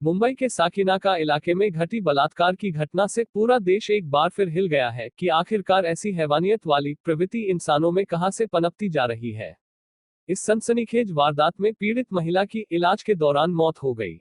मुंबई के साकिनाका इलाके में घटी बलात्कार की घटना से पूरा देश एक बार फिर हिल गया है कि आखिरकार ऐसी हैवानियत वाली प्रवृत्ति इंसानों में कहां से पनपती जा रही है। इस सनसनीखेज वारदात में पीड़ित महिला की इलाज के दौरान मौत हो गई,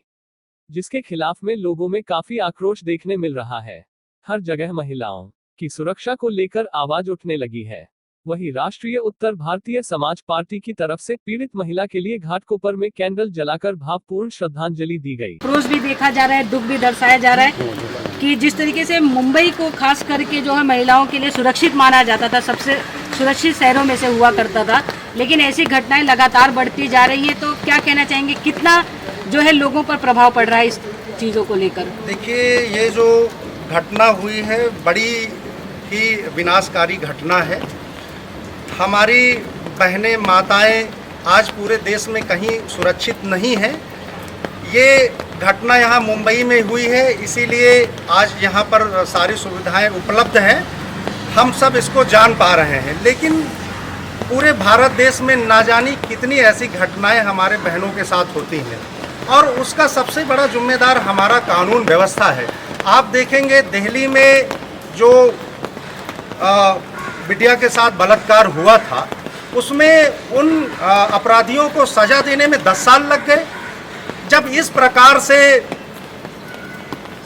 जिसके खिलाफ में लोगों में काफी आक्रोश देखने मिल रहा है। हर जगह महिलाओं की सुरक्षा को लेकर आवाज उठने लगी है। वहीं राष्ट्रीय उत्तर भारतीय समाज पार्टी की तरफ से पीड़ित महिला के लिए घाटकोपर में कैंडल जलाकर भावपूर्ण श्रद्धांजलि दी गई। आक्रोश भी देखा जा रहा है, दुख भी दर्शाया जा रहा है कि जिस तरीके से मुंबई को खास करके जो है महिलाओं के लिए सुरक्षित माना जाता था, सबसे सुरक्षित शहरों में से हुआ करता था, लेकिन ऐसी घटनाएं लगातार बढ़ती जा रही है। तो क्या कहना चाहेंगे, कितना जो है लोगों पर प्रभाव पड़ रहा है इस चीज़ों को लेकर? देखिए, ये जो घटना हुई है बड़ी ही विनाशकारी घटना है। हमारी बहनें माताएं आज पूरे देश में कहीं सुरक्षित नहीं हैं। ये घटना यहाँ मुंबई में हुई है, इसीलिए आज यहाँ पर सारी सुविधाएं उपलब्ध हैं। हम सब इसको जान पा रहे हैं, लेकिन पूरे भारत देश में ना जानी कितनी ऐसी घटनाएं हमारे बहनों के साथ होती हैं, और उसका सबसे बड़ा जिम्मेदार हमारा कानून व्यवस्था है। आप देखेंगे दिल्ली में जो बिटिया के साथ बलात्कार हुआ था, उसमें उन अपराधियों को सजा देने में 10 साल लग गए। जब इस प्रकार से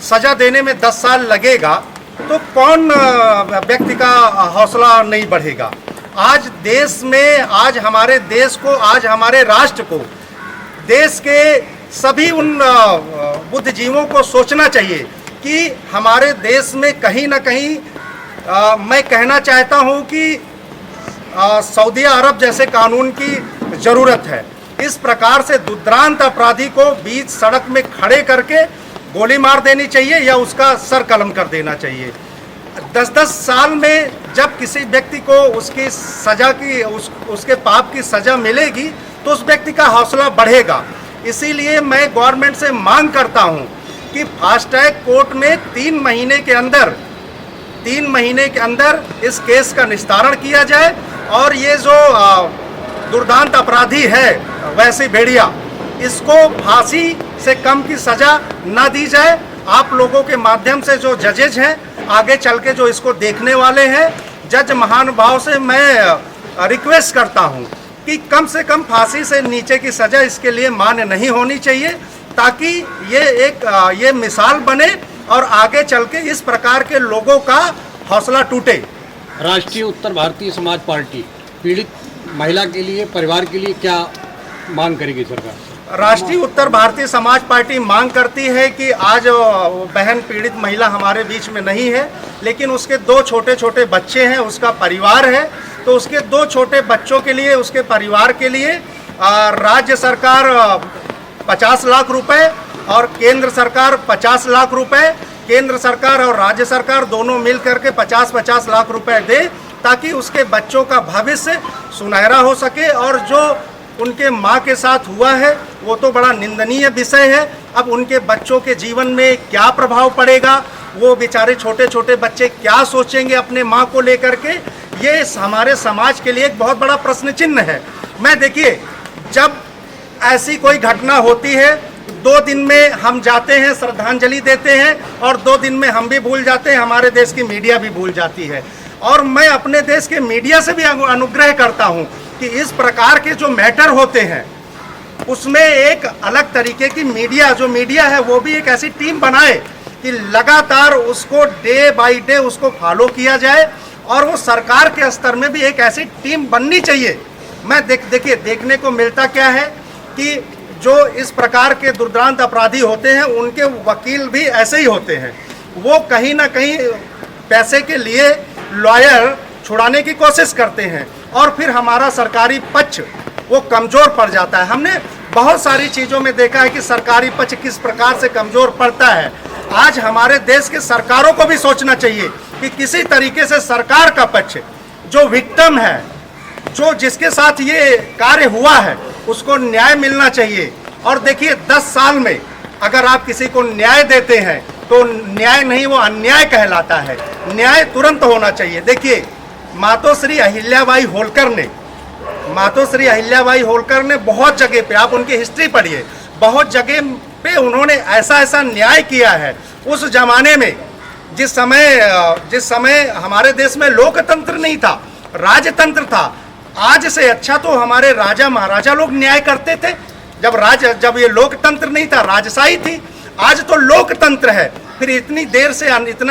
सजा देने में 10 साल लगेगा तो कौन व्यक्ति का हौसला नहीं बढ़ेगा। आज देश में, आज हमारे देश को, आज हमारे राष्ट्र को, देश के सभी उन बुद्धिजीवों को सोचना चाहिए कि हमारे देश में कहीं ना कहीं मैं कहना चाहता हूं कि सऊदी अरब जैसे कानून की ज़रूरत है। इस प्रकार से दुर्दांत अपराधी को बीच सड़क में खड़े करके गोली मार देनी चाहिए या उसका सर कलम कर देना चाहिए। 10-10 साल में जब किसी व्यक्ति को उसकी सज़ा की उसके पाप की सज़ा मिलेगी तो उस व्यक्ति का हौसला बढ़ेगा। इसीलिए मैं गवर्नमेंट से मांग करता हूं कि फास्ट ट्रैक कोर्ट में 3 महीने के अंदर इस केस का निस्तारण किया जाए, और ये जो दुर्दांत अपराधी है वैसी भेड़िया, इसको फांसी से कम की सज़ा ना दी जाए। आप लोगों के माध्यम से जो जजेज हैं, आगे चल के जो इसको देखने वाले हैं, जज महानुभाव से मैं रिक्वेस्ट करता हूं कि कम से कम फांसी से नीचे की सज़ा इसके लिए मान्य नहीं होनी चाहिए, ताकि ये मिसाल बने और आगे चल के इस प्रकार के लोगों का हौसला टूटे। राष्ट्रीय उत्तर भारतीय समाज पार्टी पीड़ित महिला के लिए, परिवार के लिए क्या मांग करेगी सरकार? राष्ट्रीय उत्तर भारतीय समाज पार्टी मांग करती है कि आज बहन पीड़ित महिला हमारे बीच में नहीं है, लेकिन उसके 2 छोटे छोटे बच्चे हैं, उसका परिवार है। तो उसके 2 छोटे बच्चों के लिए, उसके परिवार के लिए राज्य सरकार 50 लाख रुपए और केंद्र सरकार 50 लाख रुपए, केंद्र सरकार और राज्य सरकार दोनों मिल करके 50-50 लाख रुपए दे, ताकि उसके बच्चों का भविष्य सुनहरा हो सके। और जो उनके माँ के साथ हुआ है वो तो बड़ा निंदनीय विषय है। अब उनके बच्चों के जीवन में क्या प्रभाव पड़ेगा, वो बेचारे छोटे छोटे बच्चे क्या सोचेंगे अपने माँ को लेकर के, ये हमारे समाज के लिए एक बहुत बड़ा प्रश्न चिन्ह है। मैं देखिए, जब ऐसी कोई घटना होती है 2 दिन में हम जाते हैं, श्रद्धांजलि देते हैं, और 2 दिन में हम भी भूल जाते हैं, हमारे देश की मीडिया भी भूल जाती है। और मैं अपने देश के मीडिया से भी अनुग्रह करता हूं कि इस प्रकार के जो मैटर होते हैं उसमें एक अलग तरीके की मीडिया है वो भी एक ऐसी टीम बनाए कि लगातार उसको डे बाय डे उसको फॉलो किया जाए, और वो सरकार के स्तर में भी एक ऐसी टीम बननी चाहिए। मैं देखिए, देखने को मिलता क्या है कि जो इस प्रकार के दुर्दांत अपराधी होते हैं उनके वकील भी ऐसे ही होते हैं। वो कहीं ना कहीं पैसे के लिए लॉयर छुड़ाने की कोशिश करते हैं, और फिर हमारा सरकारी पक्ष वो कमज़ोर पड़ जाता है। हमने बहुत सारी चीज़ों में देखा है कि सरकारी पक्ष किस प्रकार से कमज़ोर पड़ता है। आज हमारे देश के सरकारों को भी सोचना चाहिए कि किसी तरीके से सरकार का पक्ष, जो विक्टिम है, जो जिसके साथ ये कार्य हुआ है, उसको न्याय मिलना चाहिए। और देखिए, 10 साल में अगर आप किसी को न्याय देते हैं तो न्याय नहीं, वो अन्याय कहलाता है। न्याय तुरंत होना चाहिए। देखिए, मातोश्री अहिल्याबाई होलकर ने बहुत जगह पे, आप उनकी हिस्ट्री पढ़िए, बहुत जगह पे उन्होंने ऐसा ऐसा न्याय किया है। उस जमाने में जिस समय हमारे देश में लोकतंत्र नहीं था, राजतंत्र था, आज से अच्छा तो हमारे राजा महाराजा लोग न्याय करते थे। जब ये लोकतंत्र नहीं था, राजशाही थी। आज तो लोकतंत्र है, फिर इतना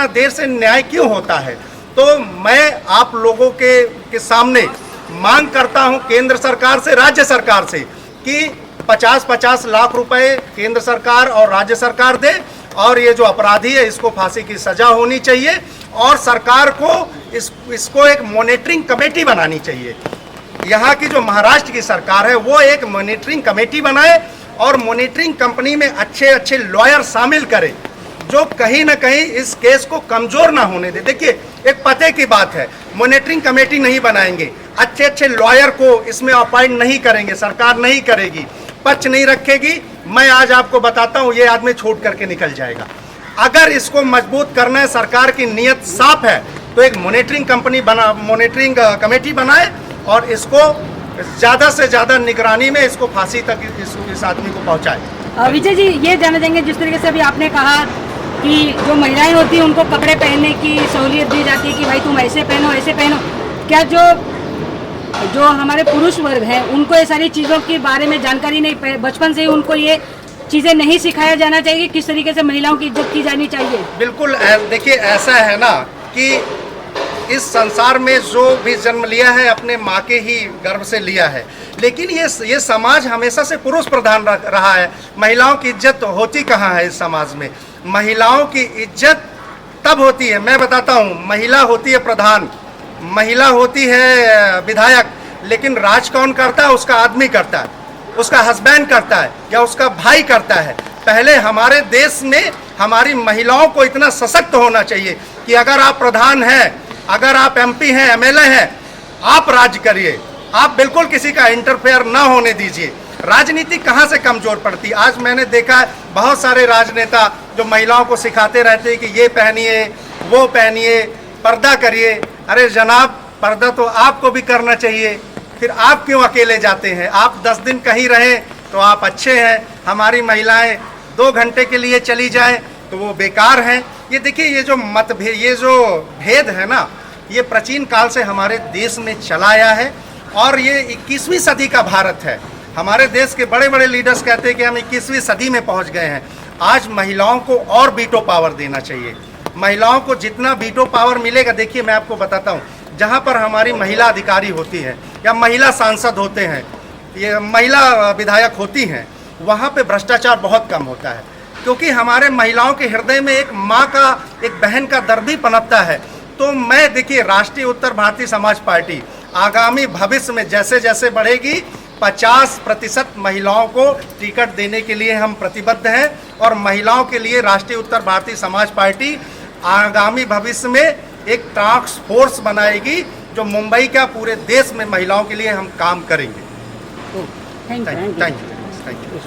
देर से न्याय क्यों होता है? तो मैं आप लोगों के सामने मांग करता हूं केंद्र सरकार से, राज्य सरकार से कि 50-50 लाख रुपए केंद्र सरकार और राज्य सरकार दे, और ये जो अपराधी है इसको फांसी की सजा होनी चाहिए, और सरकार को इसको एक मॉनिटरिंग कमेटी बनानी चाहिए। यहाँ की जो महाराष्ट्र की सरकार है वो एक मॉनिटरिंग कमेटी बनाए और मॉनिटरिंग कंपनी में अच्छे लॉयर शामिल करे, जो कहीं ना कहीं इस केस को कमजोर ना होने दे। देखिए, एक पते की बात है, मॉनिटरिंग कमेटी नहीं बनाएंगे, अच्छे लॉयर को इसमें अपॉइंट नहीं करेंगे, सरकार नहीं करेगी, पक्ष नहीं रखेगी, मैं आज आपको बताता हूँ ये आदमी छोड़ करके निकल जाएगा। अगर इसको मजबूत करना है, सरकार की नीयत साफ है, तो एक मॉनिटरिंग कमेटी बनाए और इसको ज़्यादा से ज़्यादा निगरानी में इसको फांसी तक इस आदमी को पहुँचाए। विजय जी, ये जानना चाहेंगे, जिस तरीके से अभी आपने कहा कि जो महिलाएं होती हैं उनको कपड़े पहनने की सहूलियत दी जाती है कि भाई तुम ऐसे पहनो, क्या जो हमारे पुरुष वर्ग हैं उनको ये सारी चीज़ों के बारे में जानकारी नहीं, बचपन से ही उनको ये चीज़ें नहीं सिखाया जाना चाहिए, किस तरीके से महिलाओं की इज्जत की जानी चाहिए? बिल्कुल, देखिए ऐसा है ना कि इस संसार में जो भी जन्म लिया है अपने माँ के ही गर्भ से लिया है, लेकिन ये समाज हमेशा से पुरुष प्रधान रहा है। महिलाओं की इज्जत होती कहाँ है इस समाज में? महिलाओं की इज्जत तब होती है, मैं बताता हूँ, महिला होती है प्रधान, महिला होती है विधायक, लेकिन राज कौन करता है? उसका आदमी करता है, उसका हस्बैंड करता है या उसका भाई करता है। पहले हमारे देश में हमारी महिलाओं को इतना सशक्त होना चाहिए कि अगर आप प्रधान हैं, अगर आप MP हैं, MLA हैं, आप राज करिए, आप बिल्कुल किसी का इंटरफेयर ना होने दीजिए। राजनीति कहाँ से कमजोर पड़ती? आज मैंने देखा है बहुत सारे राजनेता जो महिलाओं को सिखाते रहते हैं कि ये पहनिए, वो पहनिए, पर्दा करिए। अरे जनाब, पर्दा तो आपको भी करना चाहिए, फिर आप क्यों अकेले जाते हैं? आप 10 दिन कहीं रहें तो आप अच्छे हैं, हमारी महिलाएं 2 घंटे के लिए चली जाएं तो वो बेकार हैं। ये देखिए, ये जो मतभेद, ये जो भेद है ना, ये प्राचीन काल से हमारे देश में चला आया है, और ये 21वीं सदी का भारत है। हमारे देश के बड़े बड़े लीडर्स कहते हैं कि हम 21वीं सदी में पहुंच गए हैं। आज महिलाओं को और वीटो पावर देना चाहिए। महिलाओं को जितना वीटो पावर मिलेगा, देखिए मैं आपको बताता हूँ, जहाँ पर हमारी महिला अधिकारी होती हैं या महिला सांसद होते हैं, ये महिला विधायक होती हैं, वहाँ पे भ्रष्टाचार बहुत कम होता है, क्योंकि हमारे महिलाओं के हृदय में एक माँ का, एक बहन का दर्द ही पनपता है। तो मैं, देखिए, राष्ट्रीय उत्तर भारतीय समाज पार्टी आगामी भविष्य में जैसे जैसे बढ़ेगी, 50% महिलाओं को टिकट देने के लिए हम प्रतिबद्ध हैं, और महिलाओं के लिए राष्ट्रीय उत्तर भारतीय समाज पार्टी आगामी भविष्य में एक टास्क फोर्स बनाएगी, जो मुंबई का पूरे देश में महिलाओं के लिए हम काम करेंगे। Thank you. Thank you.